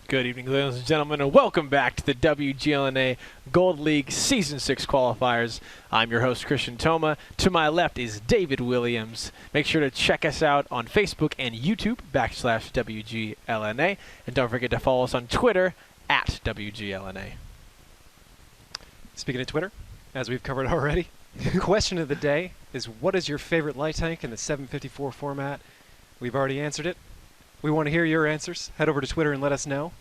Good evening, ladies and gentlemen, and welcome back to the WGLNA Gold League Season 6 qualifiers. I'm your host, Christian Toma. To my left is David Williams. Make sure to check us out on Facebook and YouTube, /WGLNA. And don't forget to follow us on Twitter, @WGLNA. Speaking of Twitter, as we've covered already, question of the day is, what is your favorite light tank in the 754 format? We've already answered it. We want to hear your answers. Head over to Twitter and let us know.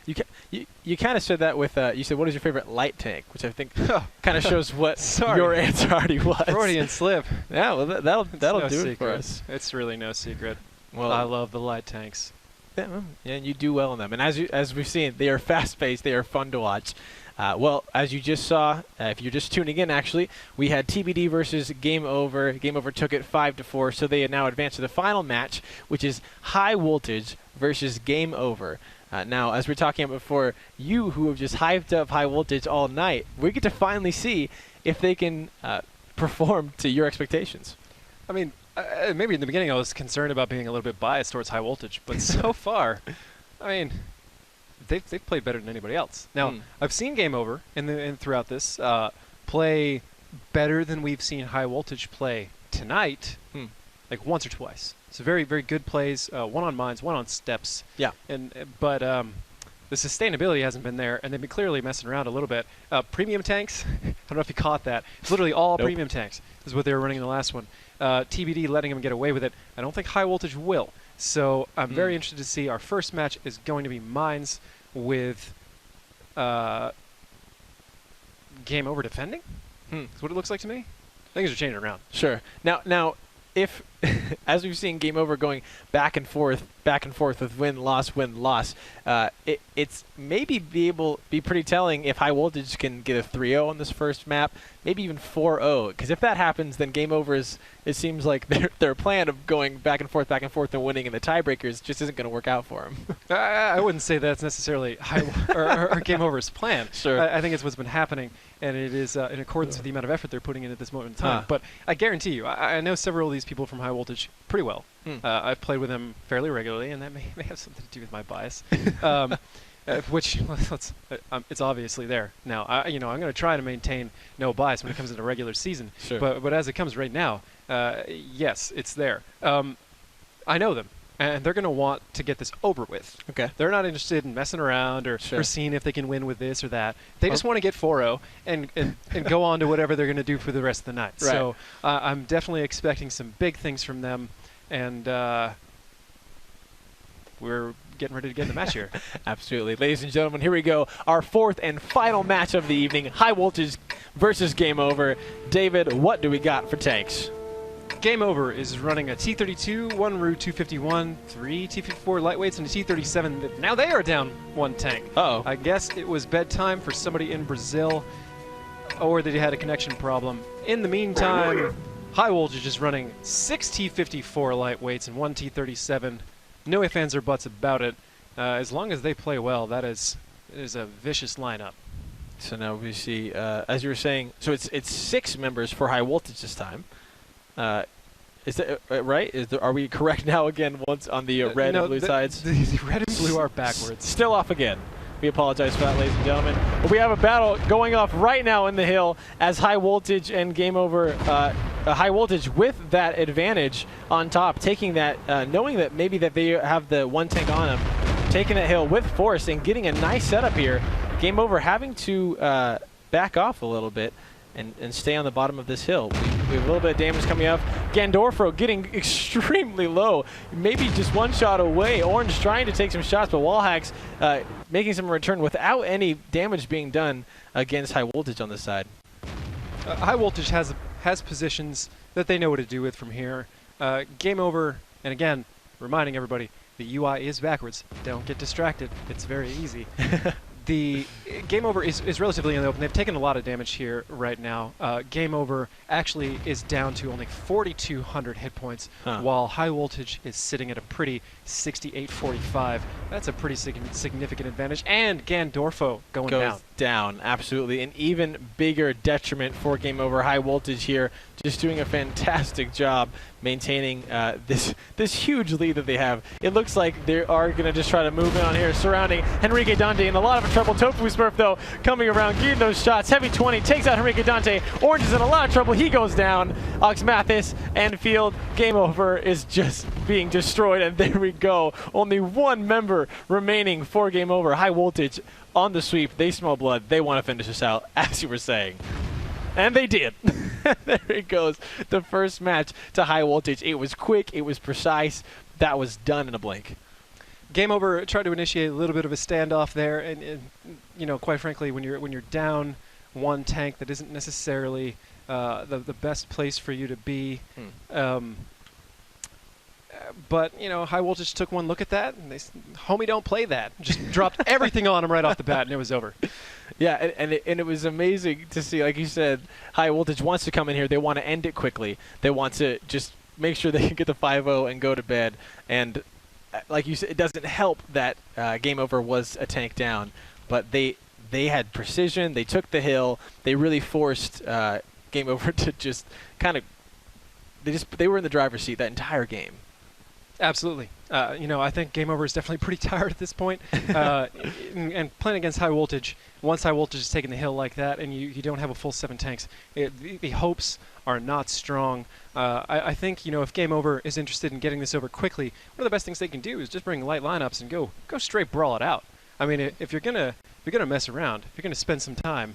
You kind of said that with, you said, what is your favorite light tank? Which I think kind of shows what your answer already was. Freudian slip. Yeah, well, that'll do it for us. It's really no secret. Well, I love the light tanks. Yeah, and you do well in them. And as we've seen, they are fast-paced. They are fun to watch. Well, as you just saw, if you're just tuning in, actually, we had TBD versus Game Over. Game Over took it 5-4, so they now advance to the final match, which is High Voltage versus Game Over. Now, as we were talking about before, you who have just hyped up High Voltage all night, we get to finally see if they can perform to your expectations. I mean, maybe in the beginning I was concerned about being a little bit biased towards High Voltage, but so far, I mean, they've played better than anybody else. Now, I've seen Game Over and throughout this play better than we've seen High Voltage play tonight, like once or twice. So very, very good plays, one on mines, one on steps. Yeah. But the sustainability hasn't been there, and they've been clearly messing around a little bit. Premium tanks, I don't know if you caught that. It's literally all premium tanks is what they were running in the last one. TBD letting them get away with it. I don't think High Voltage will. So I'm very interested to see. Our first match is going to be mines with Game Over defending. That's what it looks like to me. Things are changing around. Sure. Now, if as we've seen Game Over going back and forth with win loss, it's maybe be pretty telling if High Voltage can get a 3-0 on this first map, maybe even 4-0. Because if that happens, then Game Over it seems like their plan of going back and forth and winning in the tiebreakers just isn't going to work out for them. I wouldn't say that's necessarily or Game Over's plan. Sure. I think it's what's been happening, and it is in accordance with the amount of effort they're putting in at this moment in time. But I guarantee you, I know several of these people from High Voltage pretty well. I've played with them fairly regularly, and that may have something to do with my bias. Which it's obviously there. Now, I'm going to try to maintain no bias when it comes into regular season. Sure. But as it comes right now, yes, it's there. I know them, and they're going to want to get this over with. Okay. They're not interested in messing around or seeing if they can win with this or that. They just want to get 4-0 and go on to whatever they're going to do for the rest of the night. Right. So I'm definitely expecting some big things from them, and we're getting ready to get in the match here. Absolutely. Ladies and gentlemen, here we go. Our fourth and final match of the evening, High Voltage versus Game Over. David, what do we got for tanks? Game Over is running a T32, 1 Ru 251, 3 T54 lightweights, and a T37. Now they are down one tank. Uh-oh. I guess it was bedtime for somebody in Brazil, or they had a connection problem. In the meantime, High Voltage is running 6 T54 lightweights and 1 T37. No ifs, ands, or buts about it. As long as they play well, that is a vicious lineup. So now we see, as you were saying, so it's 6 members for High Voltage this time. Is that right? Are we correct now again once on the red and blue sides? The red and blue are backwards. Still off again. We apologize for that, ladies and gentlemen. But we have a battle going off right now in the hill as High Voltage and Game Over, High Voltage with that advantage on top, taking that, knowing that maybe that they have the one tank on them, taking that hill with force and getting a nice setup here. Game Over having to back off a little bit and stay on the bottom of this hill. We have a little bit of damage coming up. Gandorfo getting extremely low, maybe just one shot away. Orange trying to take some shots, but Wallhacks making some return without any damage being done against High Voltage on this side. High Voltage has positions that they know what to do with from here. Game Over, and again, reminding everybody, the UI is backwards. Don't get distracted. It's very easy. The Game Over is relatively in the open. They've taken a lot of damage here right now. Game Over actually is down to only 4,200 hit points, while High Voltage is sitting at a pretty 6,845. That's a pretty significant advantage. And Gandorfo going down. down. Absolutely. An even bigger detriment for Game Over. High Voltage here just doing a fantastic job maintaining this huge lead that they have. It looks like they are going to just try to move in on here, surrounding Henrique Dante in a lot of trouble. Tofu Smurf, though, coming around, getting those shots. Heavy 20 takes out Henrique Dante. Orange is in a lot of trouble. He goes down. Ox Mathis and Field. Game Over is just being destroyed, and there we go. Only one member remaining for Game Over. High Voltage on the sweep. They smell blood. They want to finish this out, as you were saying. And they did. There it goes. The first match to High Voltage. It was quick. It was precise. That was done in a blink. Game Over tried to initiate a little bit of a standoff there, and you know, quite frankly, when you're down one tank, that isn't necessarily the best place for you to be. But you know, High Voltage took one look at that, and they, homie, don't play that. Just dropped everything on him right off the bat, and it was over. Yeah, and it was amazing to see. Like you said, High Voltage wants to come in here. They want to end it quickly. They want to just make sure they can get the 5-0 and go to bed. And like you said, it doesn't help that Game Over was a tank down, but they had precision. They took the hill. They really forced Game Over to just kind of. They were in the driver's seat that entire game. Absolutely. You know, I think Game Over is definitely pretty tired at this point. And playing against High Voltage, once High Voltage is taking the hill like that and you don't have a full 7 tanks, the hopes are not strong. I think, you know, if Game Over is interested in getting this over quickly, one of the best things they can do is just bring light lineups and go straight brawl it out. I mean, if you're gonna mess around, if you're gonna spend some time,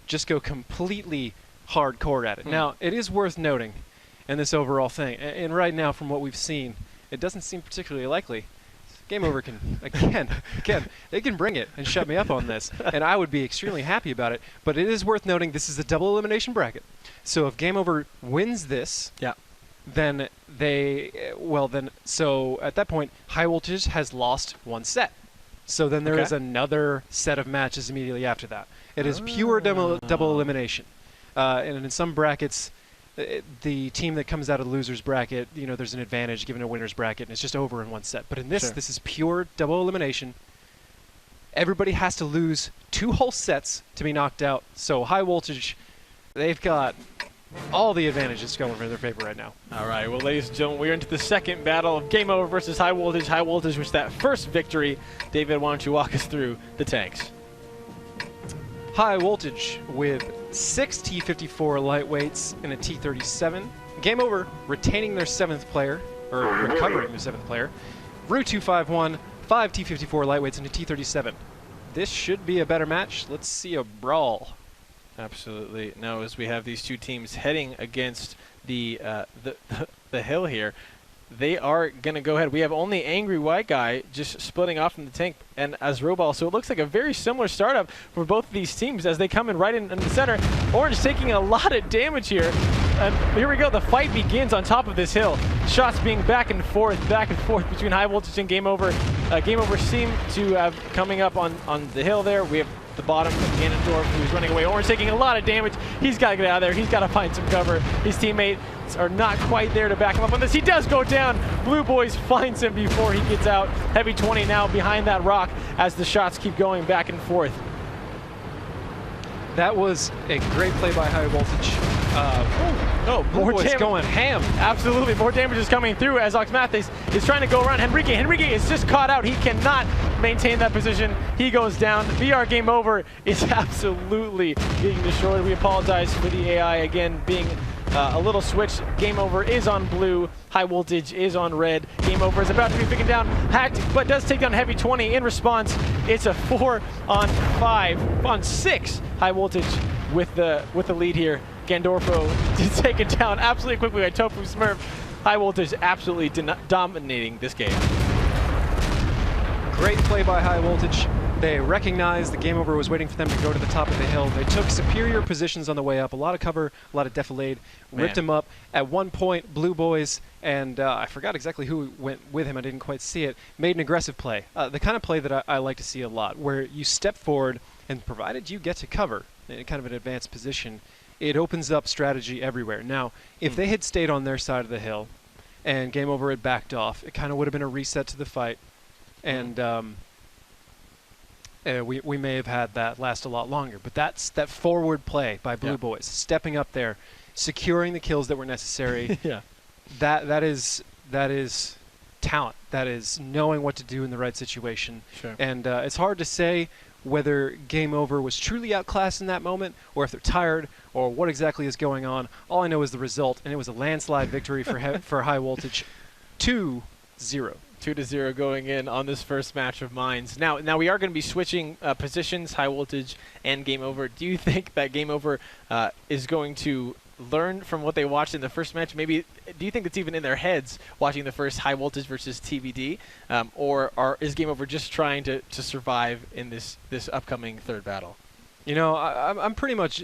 just go completely hardcore at it. Now, it is worth noting in this overall thing, and right now from what we've seen, it doesn't seem particularly likely. Game Over can, again, they can bring it and shut me up on this, and I would be extremely happy about it. But it is worth noting this is a double elimination bracket. So if Game Over wins this, then so at that point, High Voltage has lost one set. So then there is another set of matches immediately after that. It is pure double elimination. And in some brackets, the team that comes out of the loser's bracket, you know, there's an advantage given a winner's bracket, and it's just over in one set. But in this, this is pure double elimination. Everybody has to lose 2 whole sets to be knocked out. So High Voltage, they've got all the advantages going in their favor right now. All right, well, ladies and gentlemen, we're into the second battle of Game Over versus High Voltage. High Voltage was that first victory. David, why don't you walk us through the tanks? High Voltage with 6 T54 lightweights and a T37. Game Over retaining their 7th player, or recovering their 7th player. Rue 251, 5 T54 lightweights and a T37. This should be a better match. Let's see a brawl. Absolutely. Now, as we have these two teams heading against the hill here, they are going to go ahead. We have only Angry White Guy just splitting off from the tank and Azrobal. So it looks like a very similar startup for both of these teams as they come in right in the center. Orange taking a lot of damage here. And here we go. The fight begins on top of this hill. Shots being back and forth between High Voltage and Game Over. Game Over seem to have coming up on the hill there. We have the bottom of Ganondorf, who's running away. Orange taking a lot of damage. He's got to get out of there. He's got to find some cover. His teammates are not quite there to back him up on this. He does go down. Blue Boys finds him before he gets out. Heavy 20 now behind that rock as the shots keep going back and forth. That was a great play by High Voltage. Blue Boys going ham. Absolutely, more damage is coming through as Ox Mathis is trying to go around Henrique. Henrique is just caught out. He cannot maintain that position. He goes down. VR Game Over is absolutely getting destroyed. We apologize for the AI again being a little switch. Game Over is on blue. High Voltage is on red. Game Over is about to be picking down Hacked, but does take down Heavy 20 in response. It's a 4-on-5 on 6. High Voltage with the lead here. Gandorfo to take it down absolutely quickly by Tofu Smurf. High Voltage absolutely dominating this game. Great play by High Voltage. They recognized the Game Over was waiting for them to go to the top of the hill. They took superior positions on the way up. A lot of cover, a lot of defilade. Ripped him up. At one point, Blue Boys, and I forgot exactly who went with him. I didn't quite see it. Made an aggressive play. The kind of play that I like to see a lot, where you step forward, and provided you get to cover in kind of an advanced position, it opens up strategy everywhere. Now, if they had stayed on their side of the hill and Game Over had backed off, it kind of would have been a reset to the fight. And we may have had that last a lot longer. But that's that forward play by Blue Boys, stepping up there, securing the kills that were necessary. Yeah. That is talent. That is knowing what to do in the right situation. Sure. And it's hard to say whether Game Over was truly outclassed in that moment, or if they're tired, or what exactly is going on. All I know is the result, and it was a landslide victory for High Voltage, 2-0. 2-0 going in on this first match of Mines. Now we are going to be switching positions, High Voltage and Game Over. Do you think that Game Over is going to learn from what they watched in the first match? Maybe do you think it's even in their heads watching the first High Voltage versus TBD, or is Game Over just trying to survive in this upcoming third battle? You know, I'm pretty much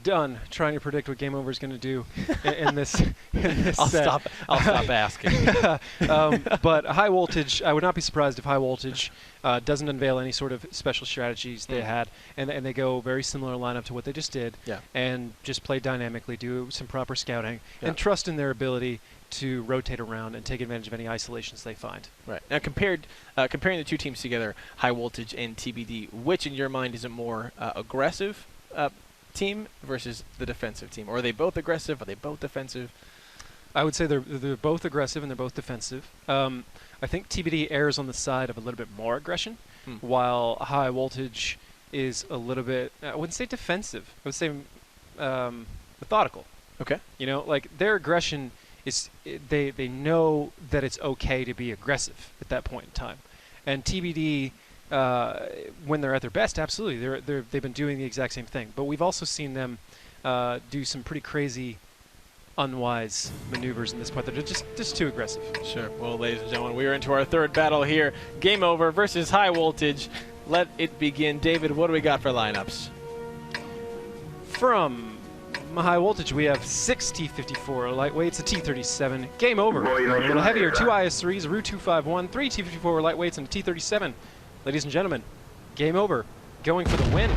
done trying to predict what Game Over is going to do in this. I'll stop asking. But High Voltage, I would not be surprised if High Voltage doesn't unveil any sort of special strategies they had, and they go very similar lineup to what they just did, and just play dynamically, do some proper scouting, and trust in their ability to rotate around and take advantage of any isolations they find. Right. Now, comparing the two teams together, High Voltage and TBD, which in your mind is a more aggressive team versus the defensive team? Or are they both aggressive? Are they both defensive? I would say they're both aggressive and they're both defensive. I think TBD errs on the side of a little bit more aggression, while High Voltage is a little bit, I wouldn't say defensive, I would say methodical. Okay. You know, like their aggression is, they know that it's okay to be aggressive at that point in time. And TBD, when they're at their best, absolutely, they've been doing the exact same thing. But we've also seen them do some pretty crazy, unwise maneuvers in this part. They're just too aggressive. Sure. Well, ladies and gentlemen, we are into our third battle here. Game Over versus High Voltage. Let it begin. David, what do we got for lineups? From High Voltage, we have 6 T54 lightweights, a T37. Game Over. A little heavier, 2 IS3s, a Rue 251, 3 T54 lightweights, and a T37. Ladies and gentlemen, Game Over, going for the win.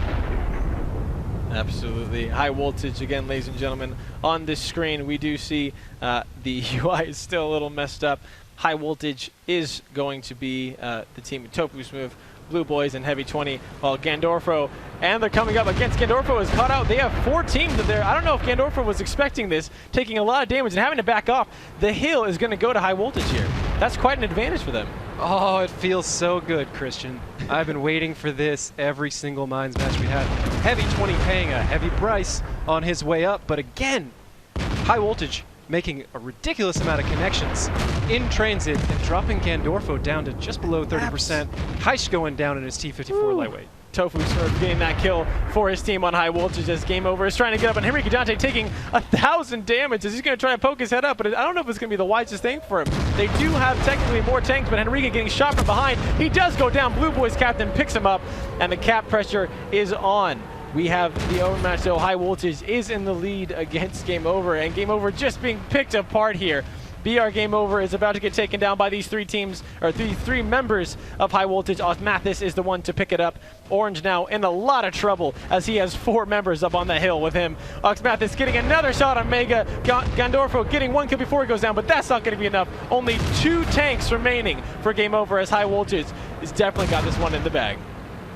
Absolutely. High Voltage, again, ladies and gentlemen. On this screen, we do see the UI is still a little messed up. High Voltage is going to be the team Topu's move. Blue Boys and Heavy 20, while Gandorfo, and they're coming up against Gandorfo, is caught out. They have 4 teams in there. I don't know if Gandorfo was expecting this, taking a lot of damage and having to back off. The hill is going to go to High Voltage here. That's quite an advantage for them. Oh, it feels so good, Christian. I've been waiting for this every single Mines match we had. Heavy 20 paying a heavy price on his way up, but again, High Voltage making a ridiculous amount of connections in transit and dropping Gandorfo down to just below 30%. Heish going down in his T54 lightweight. Tofu sort of getting that kill for his team on High Voltage as Game Over is trying to get up, and Henry Gigante taking 1,000 damage as he's going to try to poke his head up, but I don't know if it's going to be the wisest thing for him. They do have technically more tanks, but Henrique getting shot from behind. He does go down. Blue Boys captain picks him up, and the cap pressure is on. We have the overmatch, so High Voltage is in the lead against Game Over, and Game Over just being picked apart here. BR Game Over is about to get taken down by these 3 teams, or three members of High Voltage. Mathis is the one to pick it up. Orange now in a lot of trouble as he has 4 members up on the hill with him. Mathis getting another shot on Mega. Gandorfo getting 1 kill before he goes down, but that's not going to be enough. Only 2 tanks remaining for Game Over as High Voltage has definitely got this one in the bag.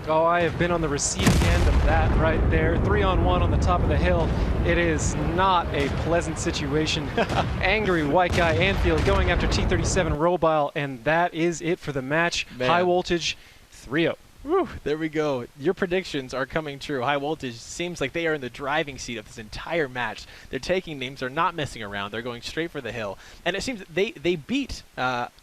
Oh, I have been on the receiving end of that right there. 3-on-1 on the top of the hill. It is not a pleasant situation. Angry white guy Anfield going after T37 Robile, and that is it for the match. Man. High Voltage 3-0. Whew, there we go. Your predictions are coming true. High Voltage seems like they are in the driving seat of this entire match. They're taking names. They're not messing around. They're going straight for the hill. And it seems they beat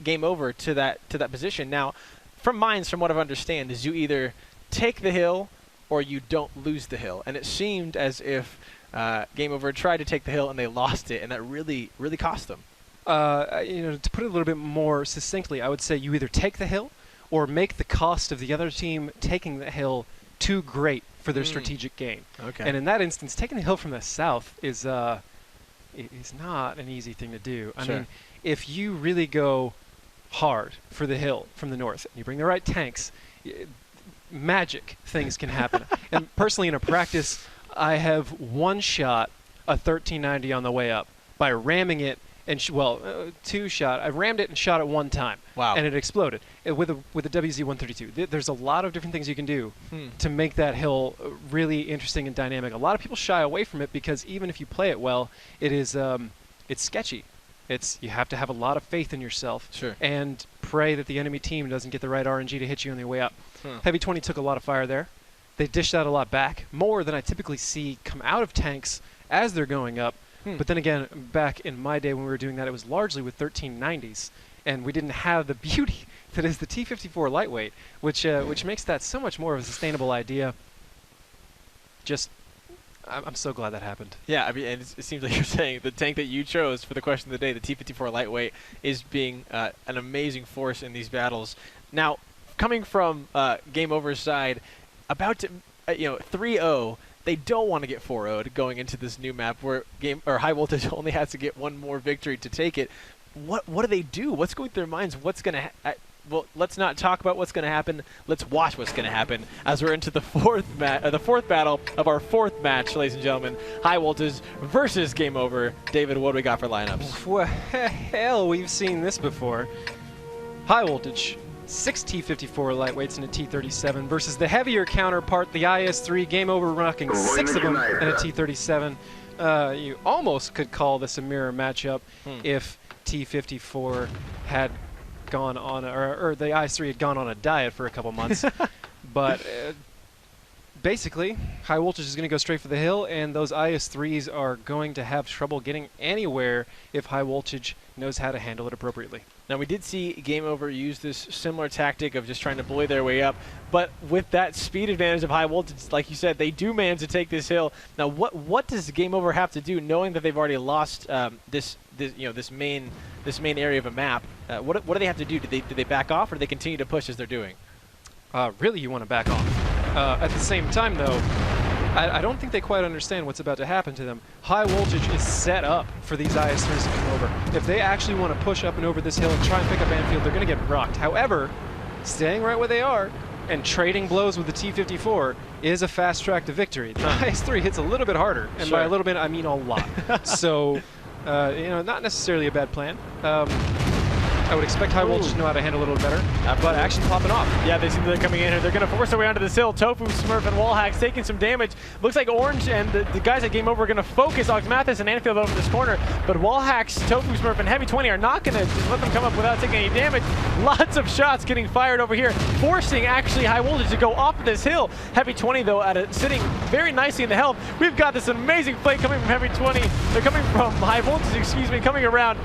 Game Over to that position. Now, from Mines, from what I understand, is you either take the hill or you don't lose the hill. And it seemed as if Game Over tried to take the hill and they lost it, and that really, really cost them. You know, to put it a little bit more succinctly, I would say you either take the hill or make the cost of the other team taking the hill too great for their strategic gain. Okay. And in that instance, taking the hill from the south is not an easy thing to do. I mean, if you really go hard for the hill from the north and you bring the right tanks, magic things can happen. And personally, in a practice, I have one-shot a 1390 on the way up by ramming it and two shot. I rammed it and shot it one time. Wow. And it exploded with a WZ-132. There's a lot of different things you can do to make that hill really interesting and dynamic. A lot of people shy away from it because even if you play it well, it is it's sketchy. You have to have a lot of faith in yourself and pray that the enemy team doesn't get the right RNG to hit you on their way up. Heavy 20 took a lot of fire there. They dished out a lot back, more than I typically see come out of tanks as they're going up. But then again, back in my day when we were doing that, it was largely with 1390s, and we didn't have the beauty that is the T-54 lightweight, which makes that so much more of a sustainable idea. I'm so glad that happened. Yeah, I mean, and it seems like you're saying the tank that you chose for the question of the day, the T-54 lightweight, is being an amazing force in these battles. Now, coming from Game Over's side, about to 3-0, they don't want to get 4-0'd going into this new map where High Voltage only has to get one more victory to take it. What do they do? What's going through their minds? What's going to well, let's not talk about what's going to happen. Let's watch what's going to happen as we're into the fourth battle of our fourth match, ladies and gentlemen. High Voltage versus Game Over. David, what do we got for lineups? Well, hell, we've seen this before. High Voltage, 6 T-54 lightweights and a T-37 versus the heavier counterpart, the IS-3. Game Over rocking 6 of them and a T-37. You almost could call this a mirror matchup if T-54 had gone on, or the IS-3 had gone on a diet for a couple months. But basically, High Voltage is going to go straight for the hill, and those IS-3s are going to have trouble getting anywhere if High Voltage knows how to handle it appropriately. Now, we did see Game Over use this similar tactic of just trying to bully their way up, but with that speed advantage of High Voltage, like you said, they do manage to take this hill. Now, what does Game Over have to do, knowing that they've already lost this main area of a map? What do they have to do? Do they back off, or do they continue to push as they're doing? Really, you want to back off. At the same time, though, I don't think they quite understand what's about to happen to them. High Voltage is set up for these IS-3s to come over. If they actually want to push up and over this hill and try and pick up Anfield, they're going to get rocked. However, staying right where they are and trading blows with the T-54 is a fast track to victory. The IS-3 hits a little bit harder, and by a little bit, I mean a lot. So, not necessarily a bad plan. I would expect High Voltage to know how to handle it a little better, but action popping off. Yeah, they seem to be coming in here. They're going to force their way onto this hill. Tofu, Smurf, and Wallhacks taking some damage. Looks like Orange and the guys at Game Over are going to focus Mathis and Anfield over this corner, but Wallhacks, Tofu, Smurf, and Heavy 20 are not going to just let them come up without taking any damage. Lots of shots getting fired over here, forcing actually High Voltage to go up this hill. Heavy 20, though, sitting very nicely in the health. We've got this amazing play coming from Heavy 20. They're coming from High Voltage, excuse me, coming around.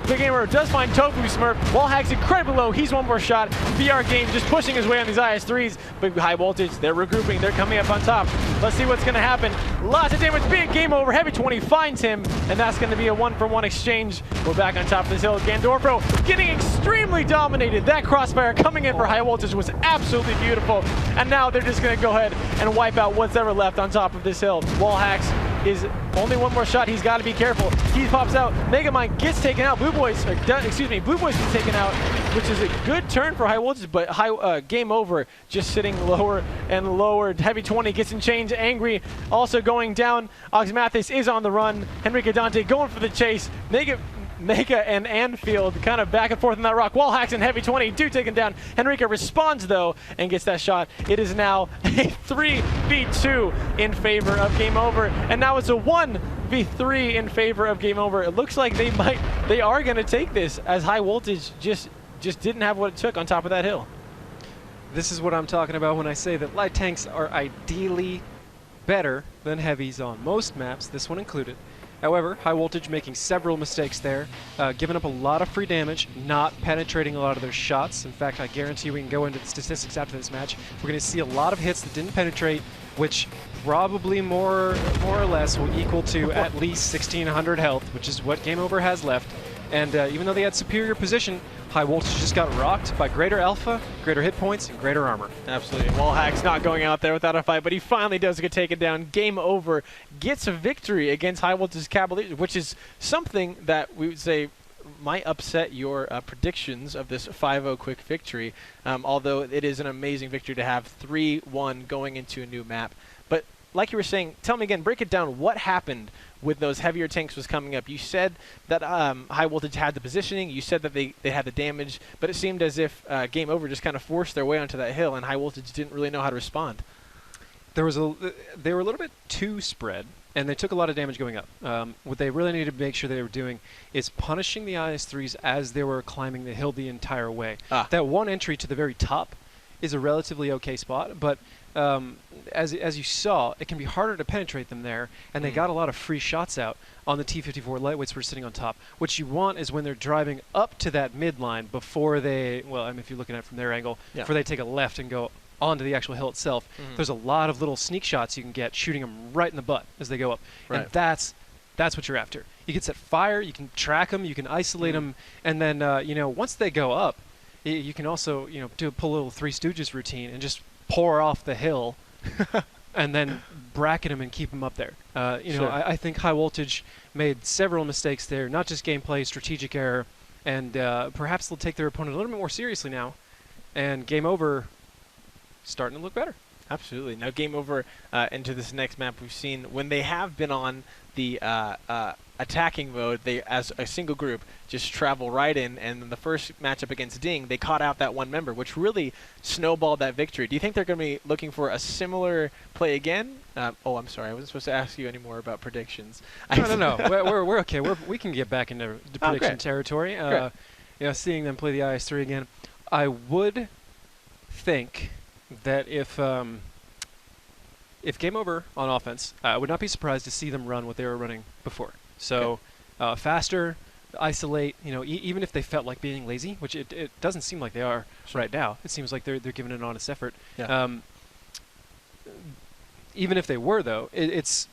Big Gamer does find Tofu Smurf. Wallhack's incredibly low. He's one more shot. VR Game just pushing his way on these IS-3s. But High Voltage, they're regrouping. They're coming up on top. Let's see what's going to happen. Lots of damage. Big Game Over. Heavy 20 finds him. And that's going to be a 1-for-1 exchange. We're back on top of this hill. Gandorfo getting extremely dominated. That crossfire coming in for High Voltage was absolutely beautiful. And now they're just going to go ahead and wipe out what's ever left on top of this hill. Wallhacks is only one more shot. He's got to be careful. He pops out. Megamind gets taken out. Blue Boys gets taken out, which is a good turn for High Voltage, but Game Over just sitting lower and lower. Heavy 20 gets in change. Angry also going down. Mathis is on the run. Henrique Dante going for the chase. Mega and Anfield kind of back and forth on that rock. Wallhacks and Heavy 20 do take him down. Henrique responds, though, and gets that shot. It is now a 3v2 in favor of Game Over. And now it's a 1v3 in favor of Game Over. It looks like they are going to take this, as High Voltage just didn't have what it took on top of that hill. This is what I'm talking about when I say that light tanks are ideally better than heavies on most maps, this one included. However, High Voltage making several mistakes there, giving up a lot of free damage, not penetrating a lot of their shots. In fact, I guarantee we can go into the statistics after this match. We're going to see a lot of hits that didn't penetrate, which probably more or less will equal to at least 1,600 health, which is what Game Over has left. And even though they had superior position, High Voltage just got rocked by greater alpha, greater hit points, and greater armor. Absolutely. Wallhack's not going out there without a fight, but he finally does get taken down. Game Over gets a victory against High Voltage's Cavaliers, which is something that we would say might upset your predictions of this 5-0 quick victory, although it is an amazing victory to have 3-1 going into a new map. But like you were saying, tell me again, break it down. What happened with those heavier tanks was coming up? You said that High Voltage had the positioning. You said that they had the damage, but it seemed as if Game Over just kind of forced their way onto that hill, and High Voltage didn't really know how to respond. They were a little bit too spread, and they took a lot of damage going up. What they really needed to make sure they were doing is punishing the IS-3s as they were climbing the hill the entire way. That one entry to the very top is a relatively okay spot, but as you saw, it can be harder to penetrate them there, and they got a lot of free shots out on the T-54 lightweights were sitting on top. What you want is when they're driving up to that midline before they, well, I mean, if you're looking at it from their angle, before they take a left and go onto the actual hill itself, there's a lot of little sneak shots you can get shooting them right in the butt as they go up. And that's what you're after. You can set fire, you can track them, you can isolate them, and then, once they go up, you can also, pull a little Three Stooges routine and just pour off the hill and then bracket him and keep him up there. I think High Voltage made several mistakes there, not just gameplay, strategic error, and perhaps they'll take their opponent a little bit more seriously now, and Game Over starting to look better. Absolutely. Now Game Over into this next map we've seen, when they have been on the attacking mode, they, as a single group, just travel right in, and in the first matchup against Ding, they caught out that one member, which really snowballed that victory. Do you think they're going to be looking for a similar play again? Oh, I'm sorry. I wasn't supposed to ask you any more about predictions. No. We're okay. We can get back into the prediction territory. Seeing them play the IS-3 again, I would think that if Game Over on offense, I would not be surprised to see them run what they were running before. So faster, isolate, even if they felt like being lazy, which it doesn't seem like they are right now. It seems like they're giving an honest effort. Even if they were, though, it's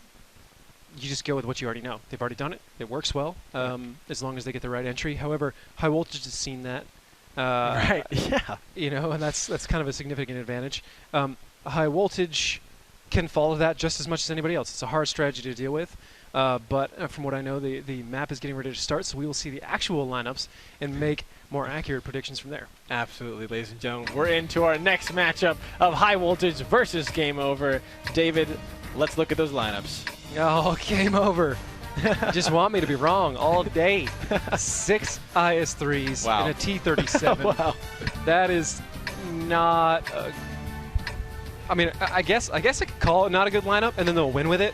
you just go with what you already know. They've already done it. It works well, as long as they get the right entry. However, High Voltage has seen that. And that's kind of a significant advantage. High Voltage can follow that just as much as anybody else. It's a hard strategy to deal with, but from what I know, the map is getting ready to start, so we will see the actual lineups and make more accurate predictions from there. Absolutely, ladies and gentlemen. We're into our next matchup of High Voltage versus Game Over. David, let's look at those lineups. Oh, Game Over. You just want me to be wrong all day. 6 IS-3s and a T-37. Wow. That is not... I mean, I guess I could call it not a good lineup, and then they'll win with it,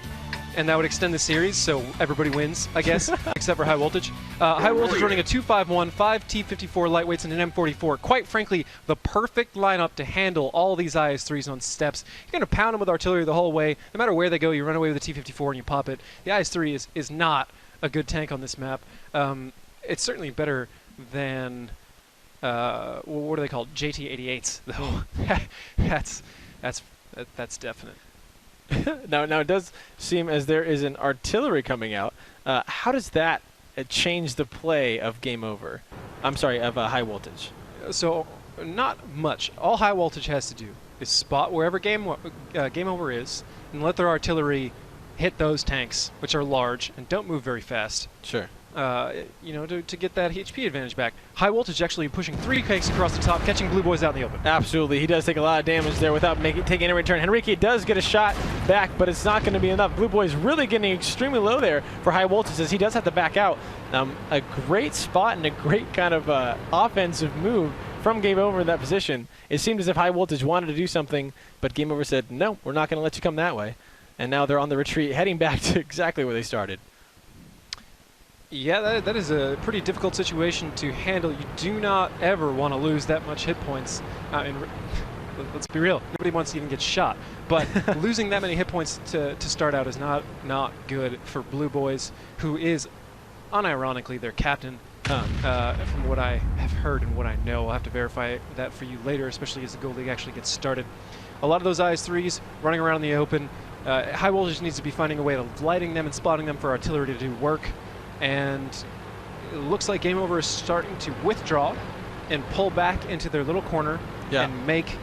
and that would extend the series, so everybody wins, I guess, except for High Voltage. High Voltage running a 251, 5 T-54 lightweights, and an M44. Quite frankly, the perfect lineup to handle all these IS-3s on steps. You're going to pound them with artillery the whole way. No matter where they go, you run away with the T-54 and you pop it. The IS-3 is not a good tank on this map. It's certainly better than, what are they called? JT-88s, though. That's definite. Now it does seem as there is an artillery coming out. How does that change the play of Game Over? I'm sorry, of High Voltage. So not much. All High Voltage has to do is spot wherever Game Over is and let their artillery hit those tanks, which are large and don't move very fast. Sure. To get that HP advantage back. High Voltage actually pushing 3 tanks across the top, catching Blue Boys out in the open. Absolutely. He does take a lot of damage there without taking any return. Henrique does get a shot back, but it's not going to be enough. Blue Boys really getting extremely low there for High Voltage as he does have to back out. A great spot and a great kind of offensive move from Game Over in that position. It seemed as if High Voltage wanted to do something, but Game Over said, no, we're not going to let you come that way. And now they're on the retreat, heading back to exactly where they started. Yeah, that is a pretty difficult situation to handle. You do not ever want to lose that much hit points. Let's be real. Nobody wants to even get shot. But losing that many hit points to start out is not good for Blue Boys, who is unironically their captain. From what I have heard and what I know, I'll have to verify that for you later, especially as the Go League actually gets started. A lot of those IS-3s running around in the open. High Voltage needs to be finding a way of lighting them and spotting them for artillery to do work. And it looks like Game Over is starting to withdraw and pull back into their little corner and make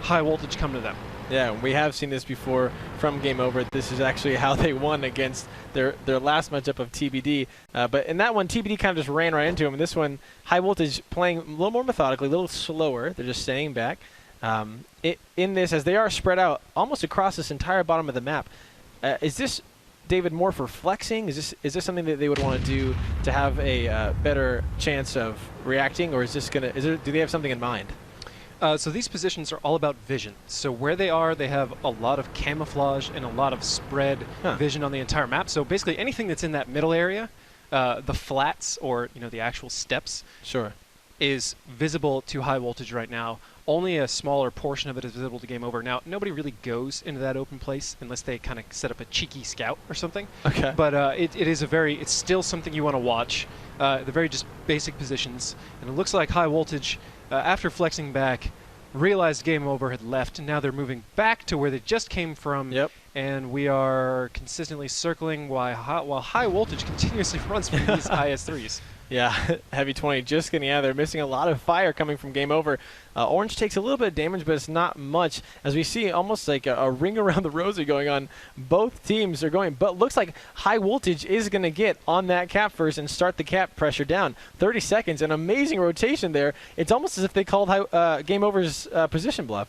High Voltage come to them. Yeah, we have seen this before from Game Over. This is actually how they won against their last matchup of TBD. But in that one, TBD kind of just ran right into him. In this one, High Voltage playing a little more methodically, a little slower. They're just staying back. In this, as they are spread out almost across this entire bottom of the map, is this, David, more for flexing? Is this something that they would want to do to have a better chance of reacting, or is this gonna? Do they have something in mind? So these positions are all about vision. So where they are, they have a lot of camouflage and a lot of spread vision on the entire map. So basically anything that's in that middle area, the flats or the actual steps, Sure, is visible to High Voltage right now. Only a smaller portion of it is visible to Game Over. Now, nobody really goes into that open place unless they kind of set up a cheeky scout or something. Okay. But it's still something you want to watch. The very just basic positions. And it looks like High Voltage, after flexing back, realized Game Over had left, and now they're moving back to where they just came from. Yep. And we are consistently circling while High Voltage continuously runs from these IS-3s. Yeah, Heavy 20 just getting out of there, missing a lot of fire coming from Game Over. Orange takes a little bit of damage, but it's not much. As we see almost like a ring around the rosy going on. Both teams are going, but looks like High Voltage is going to get on that cap first and start the cap pressure down. 30 seconds, an amazing rotation there. It's almost as if they called Game Over's position bluff.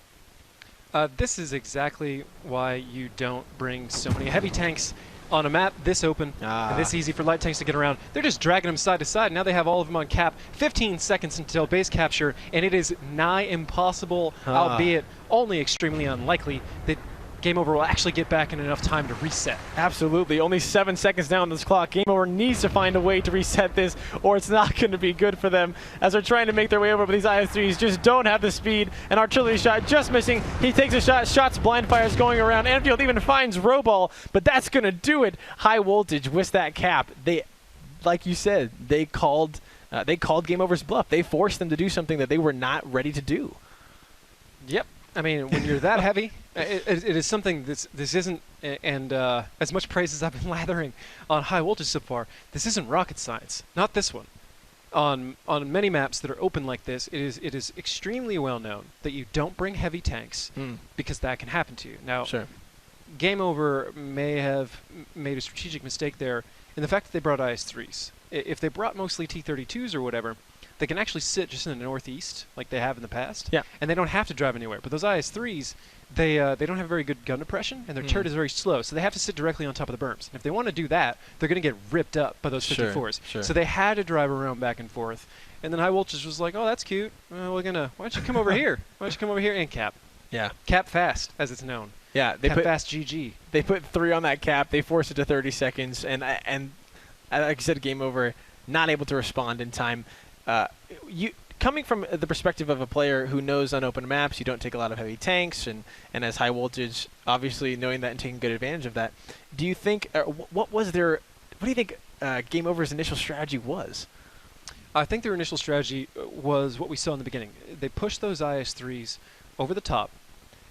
This is exactly why you don't bring so many heavy tanks on a map this open and this easy for light tanks to get around. They're just dragging them side to side. Now they have all of them on cap. 15 seconds until base capture, and it is nigh impossible, albeit only extremely unlikely, that Game Over will actually get back in enough time to reset. Absolutely. Only 7 seconds down on this clock. Game Over needs to find a way to reset this, or it's not going to be good for them as they're trying to make their way over, but these IS-3s just don't have the speed. An artillery shot just missing. He takes a shot. Shots blind fires going around. Anfield even finds Roball, but that's going to do it. High Voltage with that cap. They, like you said, they called Game Over's bluff. They forced them to do something that they were not ready to do. Yep. I mean, when you're that heavy, it is something this isn't, and as much praise as I've been lathering on High Voltage so far, this isn't rocket science. Not this one. On many maps that are open like this, it is extremely well known that you don't bring heavy tanks because that can happen to you. Now, Sure. Game Over may have made a strategic mistake there in the fact that they brought IS-3s. If they brought mostly T-32s or whatever, they can actually sit just in the northeast like they have in the past. Yeah. And they don't have to drive anywhere. But those IS-3s, they don't have very good gun depression, and their turret is very slow, so they have to sit directly on top of the berms. And if they want to do that, they're going to get ripped up by those 54s. Sure. So they had to drive around back and forth. And then High Voltage was like, oh, that's cute. Why don't you come over here? Why don't you come over here and cap? Yeah. Cap fast, as it's known. Yeah. Cap fast GG. They put 3 on that cap. They forced it to 30 seconds, and like I said, Game Over not able to respond in time. Coming from the perspective of a player who knows on open maps, you don't take a lot of heavy tanks, and as High Voltage, obviously knowing that and taking good advantage of that, do you think, what do you think Game Over's initial strategy was? I think their initial strategy was what we saw in the beginning. They pushed those IS-3s over the top,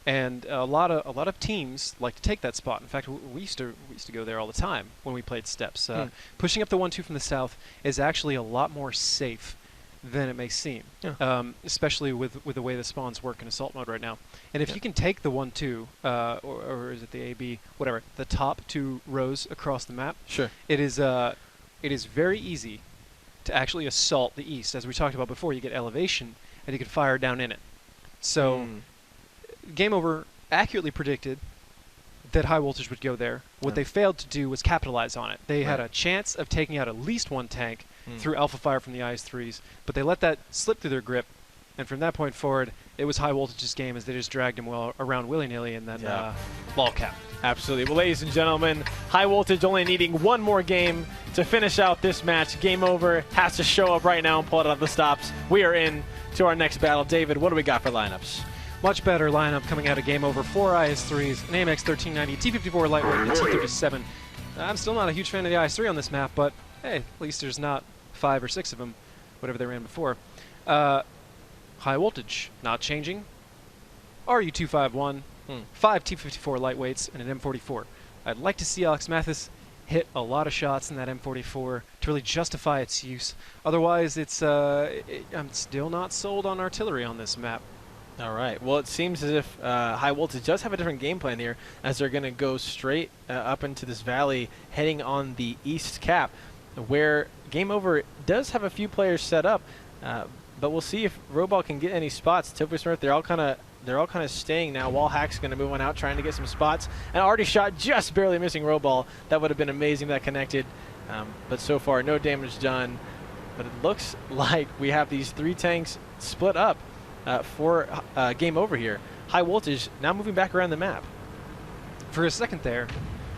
and a lot of teams like to take that spot. In fact, we used to go there all the time when we played steps. Pushing up the 1-2 from the south is actually a lot more safe than it may seem, especially with the way the spawns work in assault mode right now. And if you can take the 1-2, or is it the AB, whatever, the top 2 rows across the map, Sure. it is very easy to actually assault the east. As we talked about before, you get elevation, and you can fire down in it. So Game Over accurately predicted that High Voltage would go there. What they failed to do was capitalize on it. They had a chance of taking out at least one tank through alpha fire from the IS-3s, but they let that slip through their grip, and from that point forward, it was High Voltage's game as they just dragged him around willy-nilly and then ball cap. Absolutely. Well, ladies and gentlemen, High Voltage only needing one more game to finish out this match. Game Over has to show up right now and pull it out of the stops. We are in to our next battle. David, what do we got for lineups? Much better lineup coming out of Game Over. 4 IS-3s, an AMX 1390, T-54 lightweight, and a T-37. I'm still not a huge fan of the IS-3 on this map, but hey, at least there's not 5 or 6 of them, whatever they ran before. High Voltage, not changing. RU-251, 5 T-54 lightweights, and an M44. I'd like to see Alex Mathis hit a lot of shots in that M44 to really justify its use. Otherwise, I'm still not sold on artillery on this map. All right. Well, it seems as if High Voltage does have a different game plan here, as they're going to go straight up into this valley, heading on the east cap, where Game Over does have a few players set up. but we'll see if Roball can get any spots. Tofu Smurf, they're all kind of staying now. Wallhack's going to move on out, trying to get some spots. And already shot just barely missing Roball. That would have been amazing. That connected. But so far, no damage done. But it looks like we have these 3 tanks split up for game over here. High Voltage now moving back around the map. For a second there,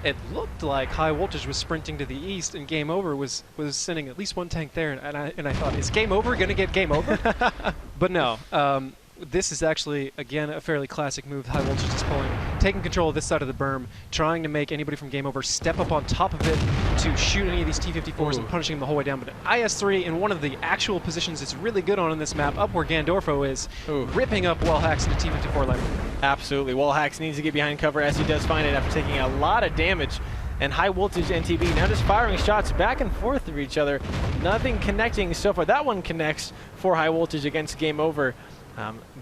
it looked like High Voltage was sprinting to the east, and Game Over was sending at least 1 tank there. And I thought, is Game Over going to get Game Over? But no. This is actually, again, a fairly classic move High Voltage is pulling, taking control of this side of the berm, trying to make anybody from Game Over step up on top of it to shoot any of these T-54s and punishing them the whole way down. But IS-3 in one of the actual positions it's really good on in this map, up where Gandorfo is, ripping up Wallhacks into T-54 line. Absolutely. Wallhacks needs to get behind cover as he does find it after taking a lot of damage. And High Voltage NTB now just firing shots back and forth through each other. Nothing connecting so far. That one connects for High Voltage against Game Over.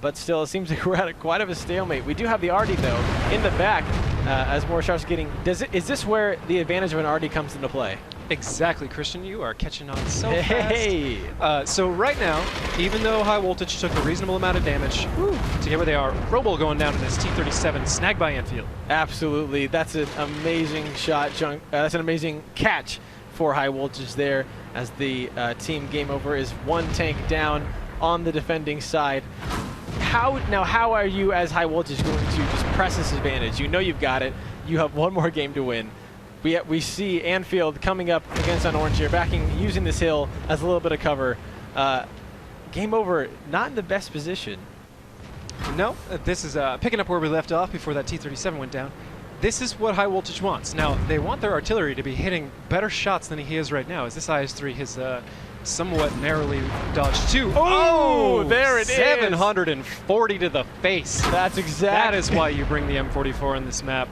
But still, it seems like we're at quite of a stalemate. We do have the RD, though, in the back as more shots are getting... Is this where the advantage of an RD comes into play? Exactly, Christian. You are catching on so fast. So right now, even though High Voltage took a reasonable amount of damage to get where they are, Robol going down in his T-37, snagged by Anfield. Absolutely. That's an amazing shot, Junk. That's an amazing catch for High Voltage there as the team Game Over is 1 tank down on the defending side. How are you as High Voltage going to just press this advantage? You know you've got it. You have 1 more game to win. We see Anfield coming up against on Orange here, using this hill as a little bit of cover. Game Over, not in the best position. No, this is picking up where we left off before that T-37 went down. This is what High Voltage wants. Now, they want their artillery to be hitting better shots than he is right now, as this IS-3 has somewhat narrowly dodged 2. Oh, there it is. 740 to the face. That's exactly. That is why you bring the M44 on this map.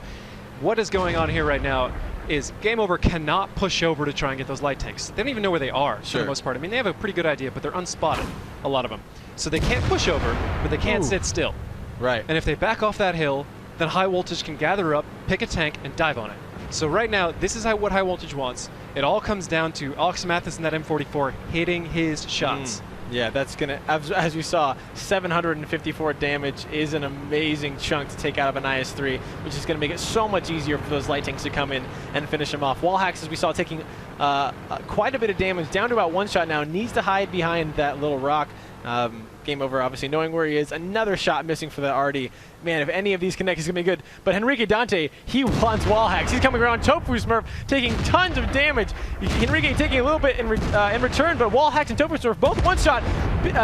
What is going on here right now is Game Over cannot push over to try and get those light tanks. They don't even know where they are for the most part. I mean, they have a pretty good idea, but they're unspotted, a lot of them. So they can't push over, but they can't sit still. Right. And if they back off that hill, then High Voltage can gather up, pick a tank, and dive on it. So right now, this is what High Voltage wants. It all comes down to Ox Mathis and that M44 hitting his shots. Yeah, that's going to, as you saw, 754 damage is an amazing chunk to take out of an IS-3, which is going to make it so much easier for those light tanks to come in and finish them off. Wallhacks, as we saw, taking quite a bit of damage, down to about 1 shot now, needs to hide behind that little rock. Game Over, obviously, knowing where he is. Another shot missing for that RD. Man, if any of these connect, it's going to be good. But Henrique Dante, he wants Wallhacks. He's coming around. Tofu Smurf taking tons of damage. Henrique taking a little bit in return, but Wallhacks and Tofu Smurf both 1 shot.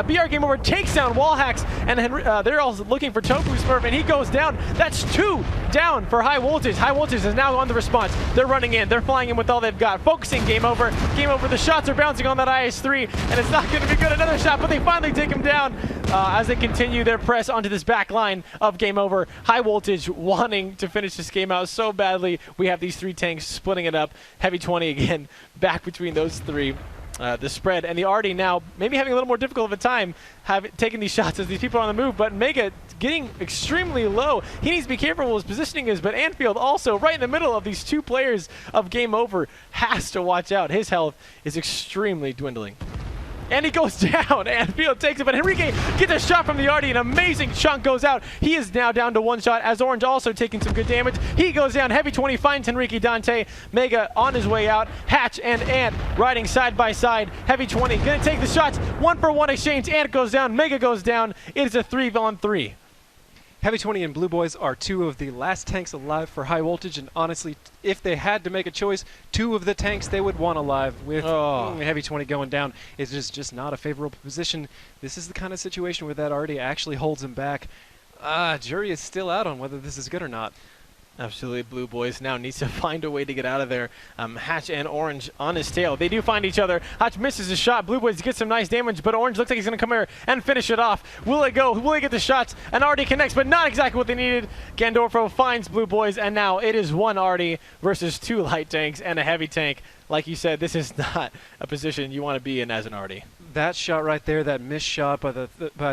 BR Game Over takes down Wallhacks, and they're all looking for Tofu Smurf, and he goes down. That's 2 down for High Voltage. High Voltage is now on the response. They're running in. They're flying in with all they've got. Focusing Game Over. Game Over. The shots are bouncing on that IS-3, and it's not going to be good. Another shot, but they finally take him down as they continue their press onto this back line of Game Over. High Voltage wanting to finish this game out so badly. We have these 3 tanks splitting it up. Heavy 20 again, back between those 3. The spread and the RD now maybe having a little more difficult of a time taking these shots as these people are on the move, but Mega getting extremely low. He needs to be careful where his positioning is, but Anfield also right in the middle of these 2 players of Game Over has to watch out. His health is extremely dwindling. And he goes down. Anfield takes it, but Henrique gets a shot from the RD. An amazing chunk goes out. He is now down to 1 shot as Orange also taking some good damage. He goes down. Heavy 20 finds Henrique Dante. Mega on his way out. Hatch and Ant riding side by side. Heavy 20 gonna take the shots. 1-for-1 exchange. Ant goes down. Mega goes down. It is a 3-on-3. Heavy 20 and Blue Boys are 2 of the last tanks alive for High Voltage, and honestly, if they had to make a choice, 2 of the tanks they would want alive with Heavy 20 going down. It's just not a favorable position. This is the kind of situation where that already actually holds him back. Jury is still out on whether this is good or not. Absolutely. Blue Boys now needs to find a way to get out of there. Hatch and Orange on his tail. They do find each other. Hatch misses his shot. Blue Boys get some nice damage, but Orange looks like he's going to come here and finish it off. Will it go? Will he get the shots? And RD connects, but not exactly what they needed. Gandorfo finds Blue Boys, and now it is 1 RD versus 2 light tanks and a heavy tank. Like you said, this is not a position you want to be in as an RD. That shot right there, that missed shot by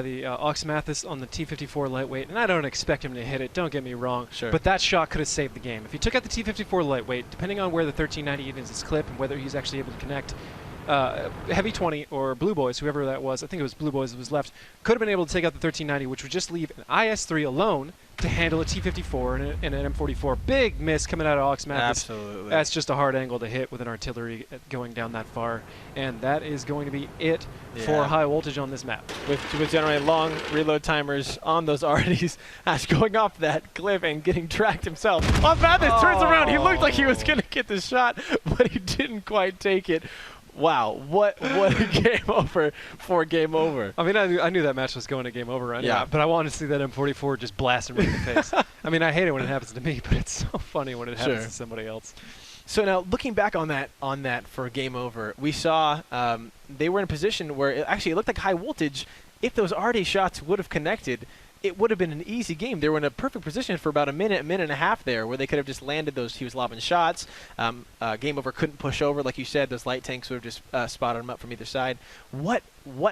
the Ox Mathis on the T-54 lightweight, and I don't expect him to hit it, don't get me wrong, but that shot could have saved the game. If he took out the T-54 lightweight, depending on where the 1398 is his clip and whether he's actually able to connect, Heavy 20 or Blue Boys, whoever that was, I think it was Blue Boys that was left, could have been able to take out the 1390, which would just leave an IS-3 alone to handle a T-54 and an M44. Big miss coming out of Ox Mathis. Absolutely. That's just a hard angle to hit with an artillery going down that far. And that is going to be it for High Voltage on this map. With generating long reload timers on those RDs, Ash going off that cliff and getting tracked himself. Ox Mathis turns around. He looked like he was going to get the shot, but he didn't quite take it. Wow, what a game over for Game Over. I mean, I knew that match was going to Game Over anyway, but I wanted to see that M44 just blast him right in the face. I mean, I hate it when it happens to me, but it's so funny when it happens to somebody else. So now, looking back on that for Game Over, we saw they were in a position where it looked like High Voltage, if those RD shots would have connected, it would have been an easy game. They were in a perfect position for about a minute and a half there, where they could have just landed those. He was lobbing shots. Game Over couldn't push over, like you said. Those light tanks would have just spotted them up from either side. What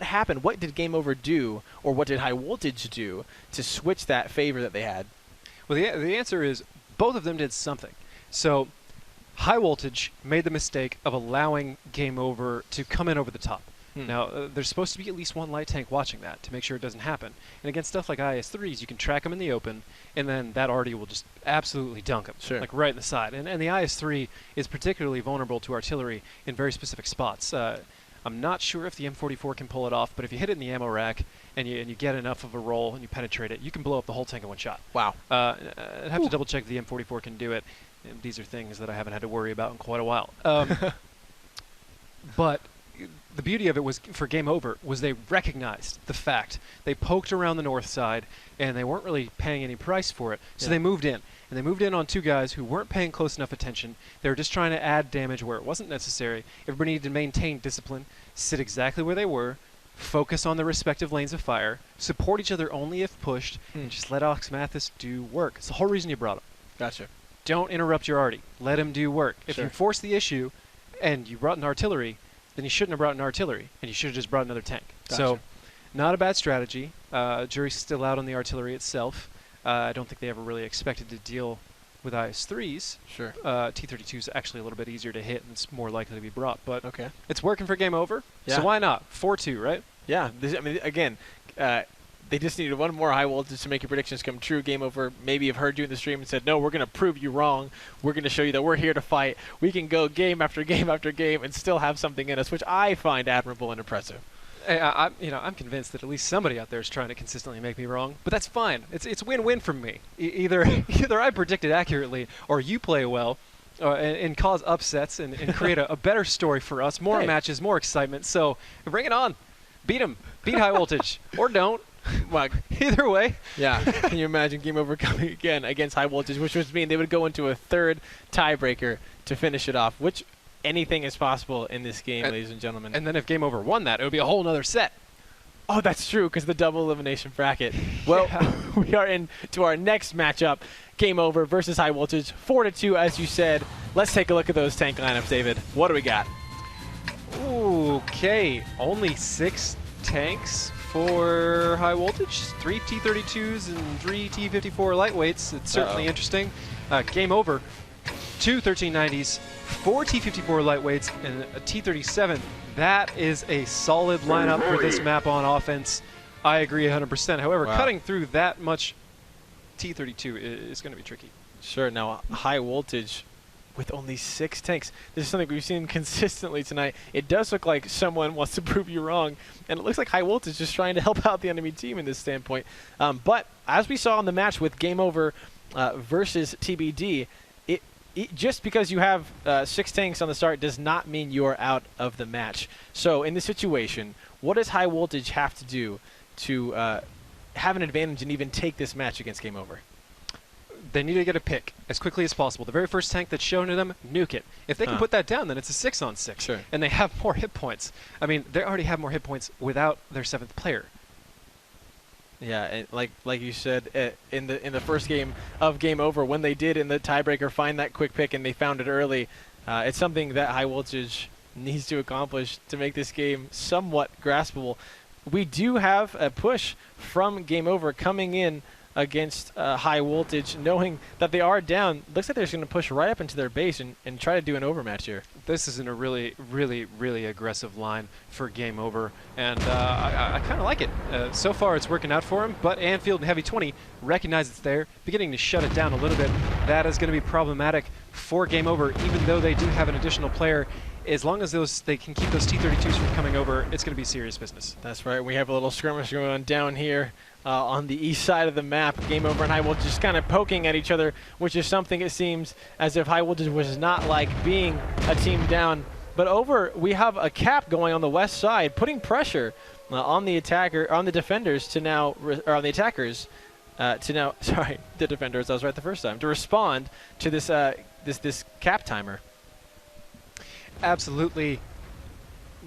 happened? What did Game Over do, or what did High Voltage do to switch that favor that they had? Well, the answer is both of them did something. So High Voltage made the mistake of allowing Game Over to come in over the top. Now, there's supposed to be at least one light tank watching that to make sure it doesn't happen. And against stuff like IS-3s, you can track them in the open, and then that RD will just absolutely dunk them, like right in the side. And the IS-3 is particularly vulnerable to artillery in very specific spots. I'm not sure if the M44 can pull it off, but if you hit it in the ammo rack and you get enough of a roll and you penetrate it, you can blow up the whole tank in one shot. Wow. I'd have to double check if the M44 can do it. And these are things that I haven't had to worry about in quite a while. But the beauty of it was, for Game Over, was they recognized the fact. They poked around the north side, and they weren't really paying any price for it. So they moved in. And they moved in on two guys who weren't paying close enough attention. They were just trying to add damage where it wasn't necessary. Everybody needed to maintain discipline, sit exactly where they were, focus on their respective lanes of fire, support each other only if pushed, and just let Ox Mathis do work. It's the whole reason you brought him. Gotcha. Don't interrupt your arty. Let him do work. If you force the issue and you brought an artillery, then you shouldn't have brought an artillery, and you should have just brought another tank. Gotcha. So, not a bad strategy. Jury's still out on the artillery itself. I don't think they ever really expected to deal with IS-3s. Sure. T-32 is actually a little bit easier to hit, and it's more likely to be brought. But okay, it's working for Game Over, so why not? 4-2, right? Yeah. I mean, again, they just needed one more High Voltage to make your predictions come true. Game Over maybe have heard you in the stream and said, no, we're going to prove you wrong. We're going to show you that we're here to fight. We can go game after game after game and still have something in us, which I find admirable and impressive. I'm convinced that at least somebody out there is trying to consistently make me wrong, but that's fine. It's win-win for me. Either I predicted accurately, or you play well, and cause upsets and create a better story for us, more matches, more excitement. So bring it on. Beat them. Beat High Voltage. Or don't. Well, either way. Yeah. Can you imagine Game Over coming again against High Voltage, which would mean they would go into a third tiebreaker to finish it off, which anything is possible in this game, ladies and gentlemen. And then if Game Over won that, it would be a whole nother set. Oh, that's true, because the double elimination bracket. Well, we are into our next matchup, Game Over versus High Voltage, 4-2, as you said. Let's take a look at those tank lineups, David. What do we got? Okay, only 6 tanks for High Voltage, 3 T-32s and 3 T-54 lightweights. It's certainly interesting. Game Over, 2 1390s, 4 T-54 lightweights, and a T-37. That is a solid lineup for this map on offense. I agree 100%. However, cutting through that much T-32 is going to be tricky. Sure. Now, High Voltage with only 6 tanks. This is something we've seen consistently tonight. It does look like someone wants to prove you wrong, and it looks like High Voltage is just trying to help out the enemy team in this standpoint. But as we saw in the match with Game Over versus TBD, just because you have 6 tanks on the start does not mean you are out of the match. So in this situation, what does High Voltage have to do to have an advantage and even take this match against Game Over? They need to get a pick as quickly as possible. The very first tank that's shown to them, nuke it. If they can put that down, then it's a 6-on-6. Sure. And they have more hit points. I mean, they already have more hit points without their 7th player. Yeah, and like you said, in the first game of Game Over, when they did in the tiebreaker find that quick pick and they found it early, it's something that High Voltage needs to accomplish to make this game somewhat graspable. We do have a push from Game Over coming in against High Voltage, knowing that they are down. Looks like they're just going to push right up into their base and try to do an overmatch here. This is in a really, really, really aggressive line for Game Over, and I kind of like it. So far, it's working out for him, but Anfield and Heavy 20 recognize it's there, beginning to shut it down a little bit. That is going to be problematic for Game Over, even though they do have an additional player. As long as they can keep those T-32s from coming over, it's going to be serious business. That's right. We have a little skirmish going on down here on the east side of the map. Game Over and High Voltage just kind of poking at each other, which is something it seems as if High Voltage was not like being a team down. But over, we have a cap going on the west side, putting pressure on the defenders to now, or on the attackers to now. Sorry, the defenders. I was right the first time to respond to this this cap timer. Absolutely.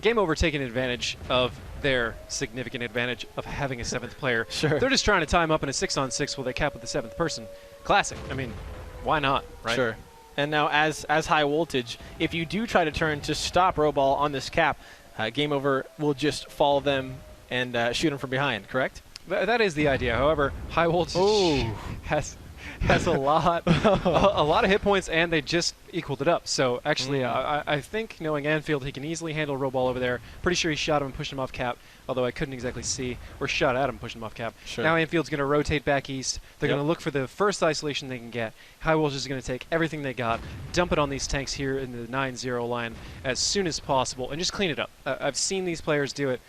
Game Over taking advantage of their significant advantage of having a 7th player. Sure. They're just trying to time up in a 6-on-6 while they cap with the 7th person. Classic. I mean, why not, right? Sure. And now as High Voltage, if you do try to turn to stop Roball on this cap, Game Over will just follow them and shoot them from behind, correct? That is the idea. However, High Voltage has a lot of hit points, and they just equaled it up. So actually, I think knowing Anfield, he can easily handle Roball over there. Pretty sure he shot him and pushed him off cap, although I couldn't exactly see, or shot at him, pushed him off cap. Sure. Now Anfield's going to rotate back east. They're going to look for the first isolation they can get. High Voltage is going to take everything they got, dump it on these tanks here in the 9-0 line as soon as possible, and just clean it up. I've seen these players do it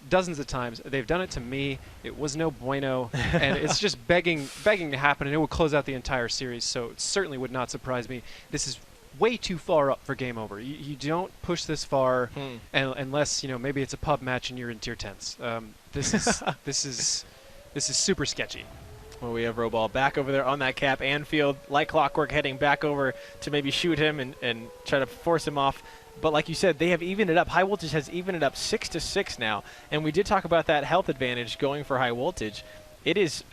dozens of times. They've done it to me. It was no bueno, and it's just begging to happen, and it will close out the entire series, so it certainly would not surprise me. This is way too far up for Game Over. You don't push this far unless, you know, maybe it's a pub match and you're in tier 10s. This is super sketchy. Well, we have Roball back over there on that cap. Anfield, like clockwork, heading back over to maybe shoot him and try to force him off. But like you said, they have evened it up. High Voltage has evened it up 6-6 now. And we did talk about that health advantage going for High Voltage. It is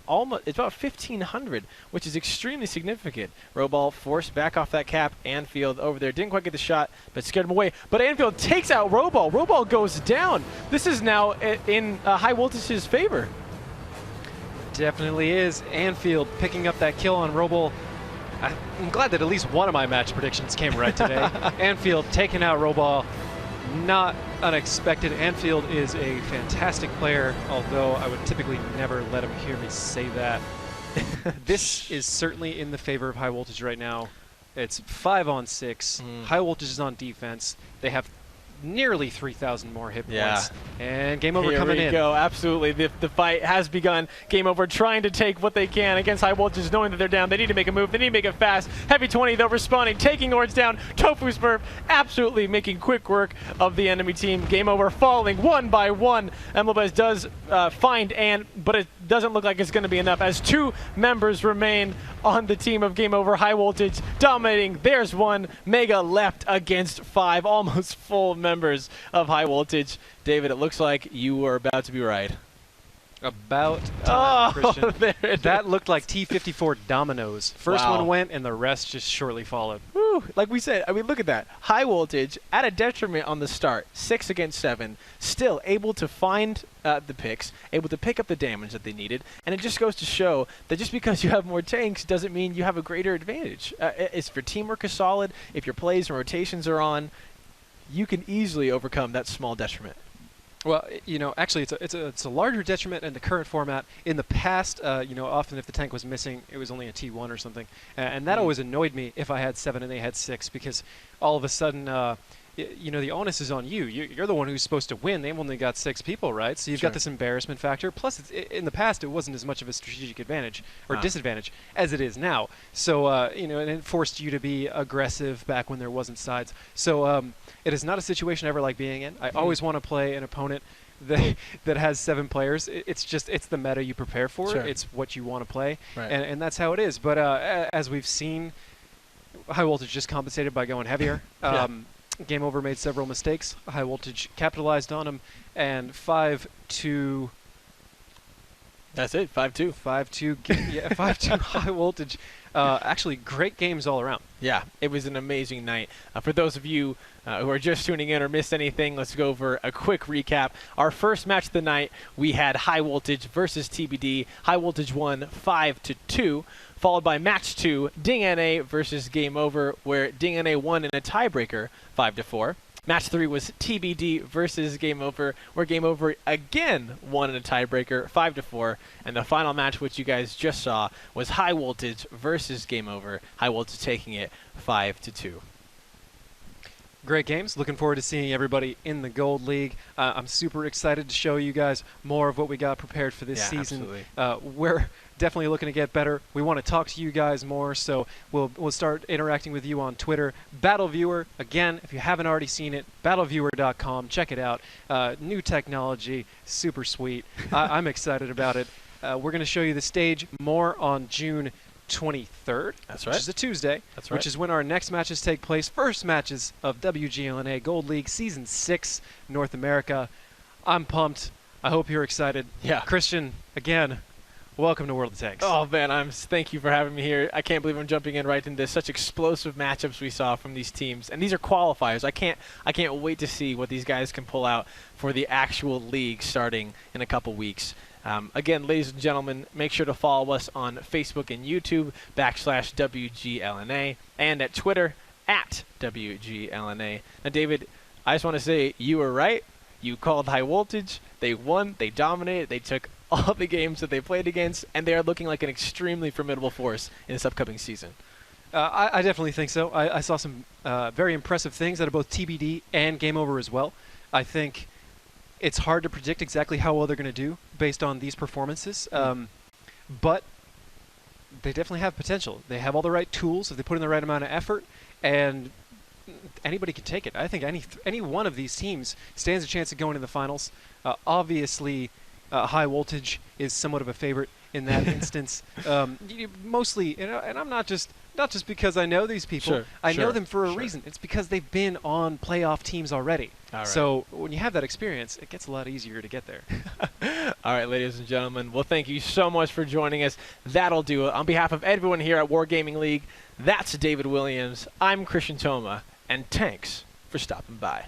almost, it's about 1,500, which is extremely significant. Roball forced back off that cap. Anfield over there didn't quite get the shot, but scared him away. But Anfield takes out Roball. Roball goes down. This is now in High Voltage's favor. Definitely is. Anfield picking up that kill on Roball. I'm glad that at least one of my match predictions came right today. Anfield taking out Roball. Not unexpected. Anfield is a fantastic player, although I would typically never let him hear me say that. This is certainly in the favor of High Voltage right now. It's 5-on-6. High Voltage is on defense. They have nearly 3,000 more hit points. And Game Over coming in. Here we go. Absolutely. The fight has begun. Game Over trying to take what they can against High Voltage, knowing that they're down. They need to make a move. They need to make it fast. Heavy 20, though, responding, taking Orange down. Tofu Smurf absolutely making quick work of the enemy team. Game Over falling one by one. Lopez does find Ann, but it doesn't look like it's going to be enough as 2 members remain on the team of Game Over. High Voltage dominating. There's 1. Mega left against 5. Almost full members of High Voltage. David, it looks like you were about to be right. About time, Christian. That looked like T-54 dominoes. First one went, and the rest just shortly followed. Woo. Like we said, I mean, look at that. High Voltage at a detriment on the start, 6 against 7, still able to find the picks, able to pick up the damage that they needed, and it just goes to show that just because you have more tanks doesn't mean you have a greater advantage. If your teamwork is solid, if your plays and rotations are on, you can easily overcome that small detriment. Well, you know, actually, it's a larger detriment in the current format. In the past, you know, often if the tank was missing, it was only a T1 or something, and that always annoyed me if I had 7 and they had 6, because all of a sudden, you know, the onus is on you. You're the one who's supposed to win. They've only got 6 people, right? So you've got this embarrassment factor. Plus, in the past, it wasn't as much of a strategic advantage or disadvantage as it is now. So, you know, and it forced you to be aggressive back when there wasn't sides. So it is not a situation I ever like being in. I always want to play an opponent that has 7 players. It's the meta you prepare for. Sure. It's what you want to play, Right. and that's how it is. But as we've seen, High Voltage just compensated by going heavier. Game Over made several mistakes. High Voltage capitalized on them, and 5-2. That's it, 5-2. 5-2. Yeah, 5-2 High Voltage. Actually, great games all around. Yeah, it was an amazing night. For those of you who are just tuning in or missed anything, let's go over a quick recap. Our first match of the night, we had High Voltage versus TBD. High Voltage won 5-2, followed by match 2, DingNA versus Game Over, where DingNA won in a tiebreaker 5-4. Match 3 was TBD versus Game Over, where Game Over again won in a tiebreaker 5-4. And the final match, which you guys just saw, was High Voltage versus Game Over. High Voltage taking it 5-2. Great games. Looking forward to seeing everybody in the Gold League. I'm super excited to show you guys more of what we got prepared for this season. We're definitely looking to get better. We want to talk to you guys more, so we'll start interacting with you on Twitter. Battle Viewer, again, if you haven't already seen it, battleviewer.com. Check it out. New technology, super sweet. I'm excited about it. We're going to show you the stage more on June 23rd, That's right. which is a Tuesday, That's right. which is when our next matches take place. First matches of WGLNA Gold League Season 6, North America. I'm pumped. I hope you're excited. Yeah. Christian, again, welcome to World of Tanks. Oh man, thank you for having me here. I can't believe I'm jumping in right into such explosive matchups we saw from these teams, and these are qualifiers. I can't wait to see what these guys can pull out for the actual league starting in a couple weeks. Again, ladies and gentlemen, make sure to follow us on Facebook and YouTube /WGLNA and at Twitter @WGLNA. Now, David, I just want to say you were right. You called High Voltage. They won. They dominated. They took all the games that they played against, and they are looking like an extremely formidable force in this upcoming season. I definitely think so. I saw some very impressive things out of both TBD and Game Over as well. I think it's hard to predict exactly how well they're going to do based on these performances, but they definitely have potential. They have all the right tools if they put in the right amount of effort, and anybody can take it. I think any one of these teams stands a chance of going to the finals. Obviously, High Voltage is somewhat of a favorite in that instance. Mostly, and I'm not just because I know these people. I know them for a reason. It's because they've been on playoff teams already. All right. So when you have that experience, it gets a lot easier to get there. All right, ladies and gentlemen. Well, thank you so much for joining us. That'll do it. On behalf of everyone here at Wargaming League, that's David Williams. I'm Christian Toma, and thanks for stopping by.